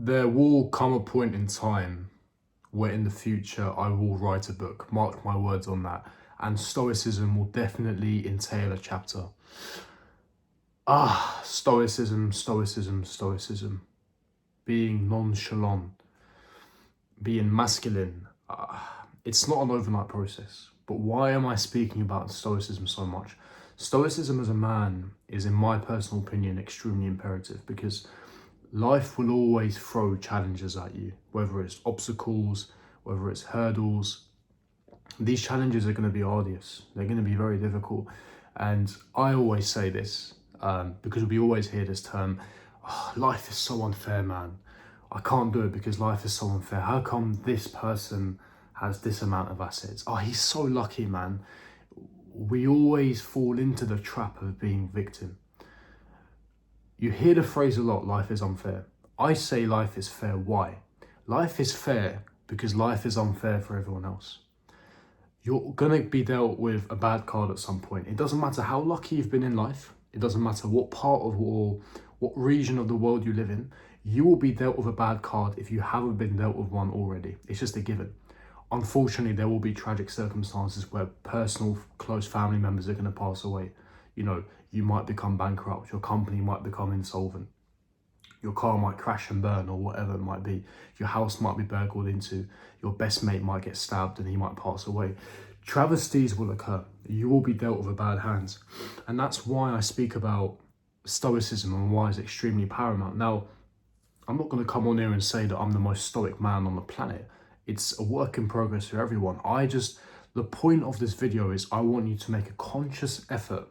There will come a point in time where in the future I will write a book, mark my words on that, and Stoicism will definitely entail a chapter. Stoicism, Stoicism, Stoicism. Being nonchalant, being masculine. It's not an overnight process. But why am I speaking about Stoicism so much? Stoicism as a man is, in my personal opinion, extremely imperative because life will always throw challenges at you, whether it's obstacles, whether it's hurdles. These challenges are going to be arduous. They're going to be very difficult. And I always say this because we always hear this term, life is so unfair, man. I can't do it because life is so unfair. How come this person has this amount of assets? Oh, he's so lucky, man. We always fall into the trap of being victim. You hear the phrase a lot, life is unfair. I say life is fair. Why? Life is fair because life is unfair for everyone else. You're going to be dealt with a bad card at some point. It doesn't matter how lucky you've been in life. It doesn't matter what part of or what region of the world you live in. You will be dealt with a bad card if you haven't been dealt with one already. It's just a given. Unfortunately, there will be tragic circumstances where personal, close family members are going to pass away. You know, you might become bankrupt, your company might become insolvent, your car might crash and burn or whatever it might be, your house might be burgled into, your best mate might get stabbed and he might pass away. Travesties will occur. You will be dealt with a bad hands. And that's why I speak about Stoicism and why it's extremely paramount. Now, I'm not going to come on here and say that I'm the most stoic man on the planet. It's a work in progress for everyone. The point of this video is I want you to make a conscious effort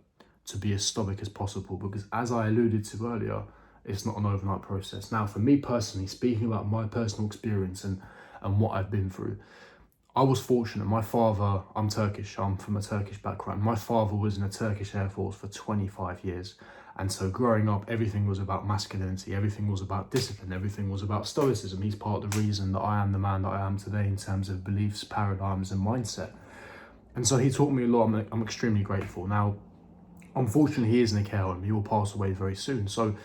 to be as stoic as possible because as I alluded to earlier, it's not an overnight process. Now, for me personally, speaking about my personal experience and what I've been through, I was fortunate. My father, I'm Turkish, I'm from a Turkish background. My father was in the Turkish Air Force for 25 years. And so growing up, everything was about masculinity, everything was about discipline, everything was about stoicism. He's part of the reason that I am the man that I am today in terms of beliefs, paradigms and mindset. And so he taught me a lot. I'm extremely grateful. Now, unfortunately, he is in a care home. He will pass away very soon. So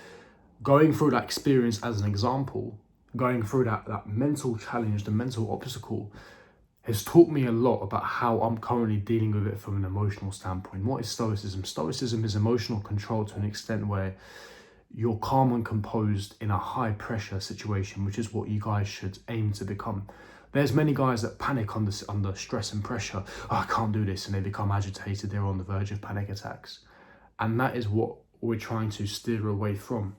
going through that experience as an example, going through that mental challenge, the mental obstacle, has taught me a lot about how I'm currently dealing with it from an emotional standpoint. What is Stoicism? Stoicism is emotional control to an extent where you're calm and composed in a high pressure situation, which is what you guys should aim to become. There's many guys that panic under stress and pressure. Oh, I can't do this, and they become agitated. They're on the verge of panic attacks. And that is what we're trying to steer away from.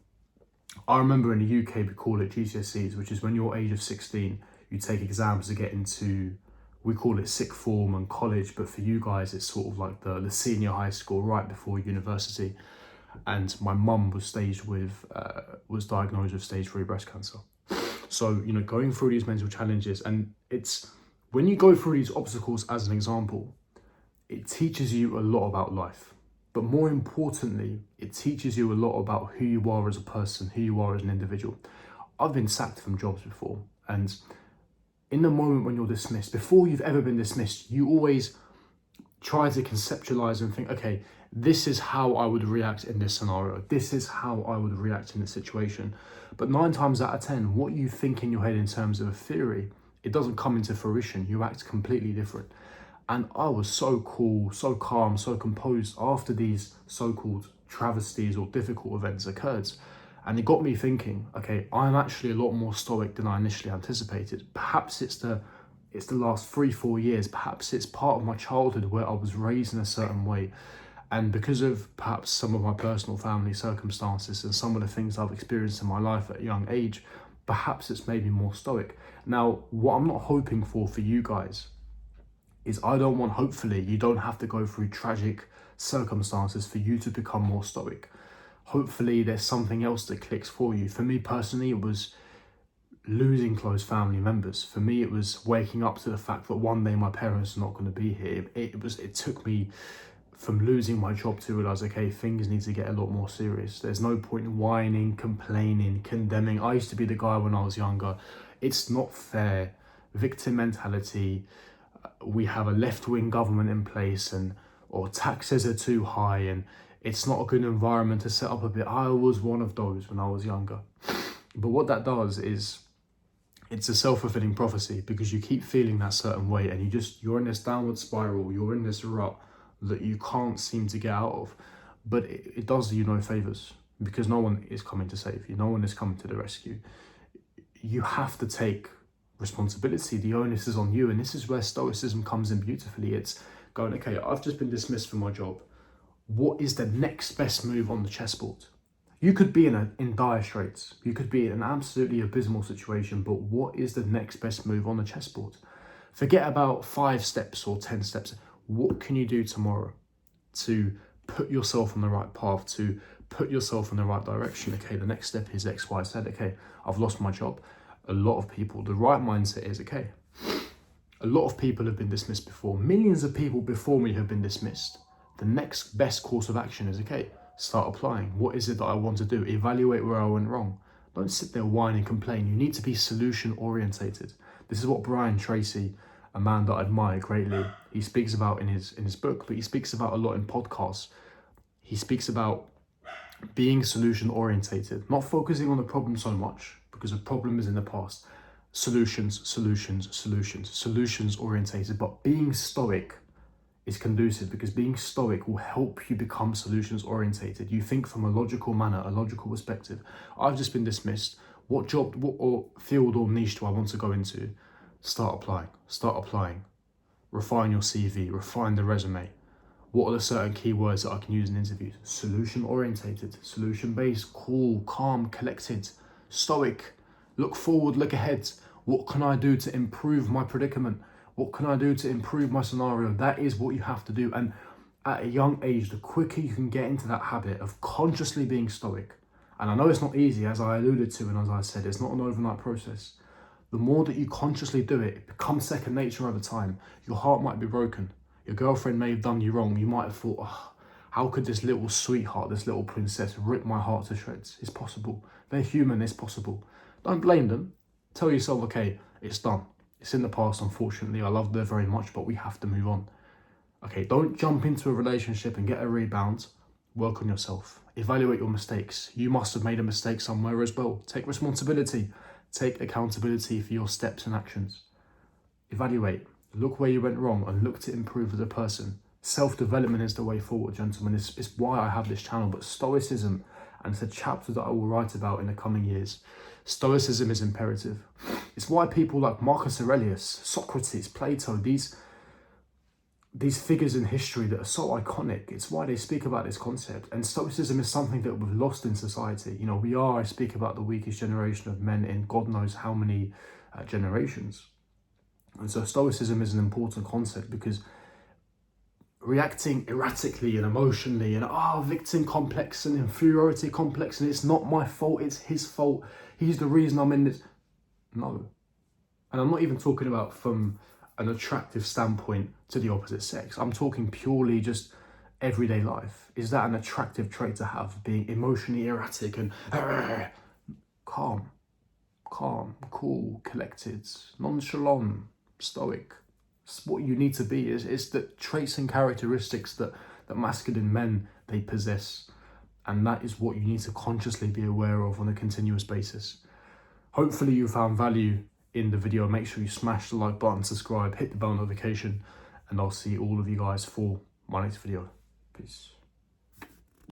I remember in the UK, we call it GCSEs, which is when you're age of 16, you take exams to get into, we call it sixth form and college, but for you guys, it's sort of like the senior high school right before university. And my mum was diagnosed with stage 3 breast cancer. So, you know, going through these mental challenges, and it's, when you go through these obstacles as an example, it teaches you a lot about life. But more importantly, it teaches you a lot about who you are as a person, who you are as an individual. I've been sacked from jobs before, and in the moment when you're dismissed, before you've ever been dismissed, you always try to conceptualize and think, okay, this is how I would react in this scenario. This is how I would react in this situation. But 9 times out of 10, what you think in your head in terms of a theory, it doesn't come into fruition. You act completely different. And I was so cool, so calm, so composed after these so-called travesties or difficult events occurred. And it got me thinking, okay, I'm actually a lot more stoic than I initially anticipated. Perhaps it's the last 3-4 years. Perhaps it's part of my childhood where I was raised in a certain way. And because of perhaps some of my personal family circumstances and some of the things I've experienced in my life at a young age, perhaps it's made me more stoic. Now, what I'm not hoping for you guys is hopefully you don't have to go through tragic circumstances for you to become more stoic. Hopefully there's something else that clicks for you. For me personally, it was losing close family members. For me, it was waking up to the fact that one day my parents are not going to be here. It took me from losing my job to realize, okay, things need to get a lot more serious. There's no point in whining, complaining, condemning. I used to be the guy when I was younger. It's not fair. Victim mentality. We have a left-wing government in place, or taxes are too high, and it's not a good environment to set up a bit. I was one of those when I was younger. But what that does is, it's a self-fulfilling prophecy, because you keep feeling that certain way and you're in this downward spiral, you're in this rut that you can't seem to get out of. But it does you no favors, because no one is coming to save you, no one is coming to the rescue. You have to take responsibility. The onus is on you, and this is where Stoicism comes in beautifully. It's going, okay, I've just been dismissed from my job. What is the next best move on the chessboard? You could be in dire straits. You could be in an absolutely abysmal situation, but what is the next best move on the chessboard? Forget about 5 steps or 10 steps. What can you do tomorrow to put yourself on the right path, to put yourself in the right direction? Okay, the next step is X, Y, Z. Okay, I've lost my job. A lot of people, the right mindset is, okay, a lot of people have been dismissed before. Millions of people before me have been dismissed. The next best course of action is, okay, start applying. What is it that I want to do? Evaluate where I went wrong. Don't sit there whine and complain. You need to be solution orientated. This is what Brian Tracy, a man that I admire greatly, he speaks about in his book, but he speaks about a lot in podcasts. He speaks about being solution orientated, not focusing on the problem so much, because the problem is in the past. Solutions orientated, but being stoic is conducive, because being stoic will help you become solutions orientated. You think from a logical manner, a logical perspective. I've just been dismissed. What job, what or field or niche do I want to go into? Start applying. Refine your CV, refine the resume. What are the certain keywords that I can use in interviews? Solution orientated, solution based, cool, calm, collected, stoic. Look forward, look ahead. What can I do to improve my predicament? What can I do to improve my scenario? That is what you have to do. And at a young age, the quicker you can get into that habit of consciously being stoic, and I know it's not easy, as I alluded to, and as I said, it's not an overnight process. The more that you consciously do it, it becomes second nature over time. Your heart might be broken. Your girlfriend may have done you wrong. You might have thought, oh, how could this little sweetheart, this little princess rip my heart to shreds? It's possible. They're human, it's possible. Don't blame them. Tell yourself, okay, it's done. It's in the past, unfortunately. I loved her very much, but we have to move on. Okay, don't jump into a relationship and get a rebound. Work on yourself. Evaluate your mistakes. You must have made a mistake somewhere as well. Take responsibility. Take accountability for your steps and actions. Evaluate. Look where you went wrong and look to improve as a person. Self-development is the way forward, gentlemen. It's why I have this channel. But Stoicism, and it's a chapter that I will write about in the coming years. Stoicism is imperative. It's why people like Marcus Aurelius, Socrates, Plato, these figures in history that are so iconic, it's why they speak about this concept. And Stoicism is something that we've lost in society. You know, I speak about the weakest generation of men in God knows how many generations. And so Stoicism is an important concept, because reacting erratically and emotionally and victim complex and inferiority complex and it's not my fault, it's his fault, he's the reason I'm in this. No. And I'm not even talking about from an attractive standpoint to the opposite sex. I'm talking purely just everyday life. Is that an attractive trait to have? Being emotionally erratic and calm, cool, collected, nonchalant, stoic. It's what you need to be. It's the traits and characteristics that masculine men, they possess. And that is what you need to consciously be aware of on a continuous basis. Hopefully you found value in the video. Make sure you smash the like button, subscribe, hit the bell notification, and I'll see all of you guys for my next video. Peace.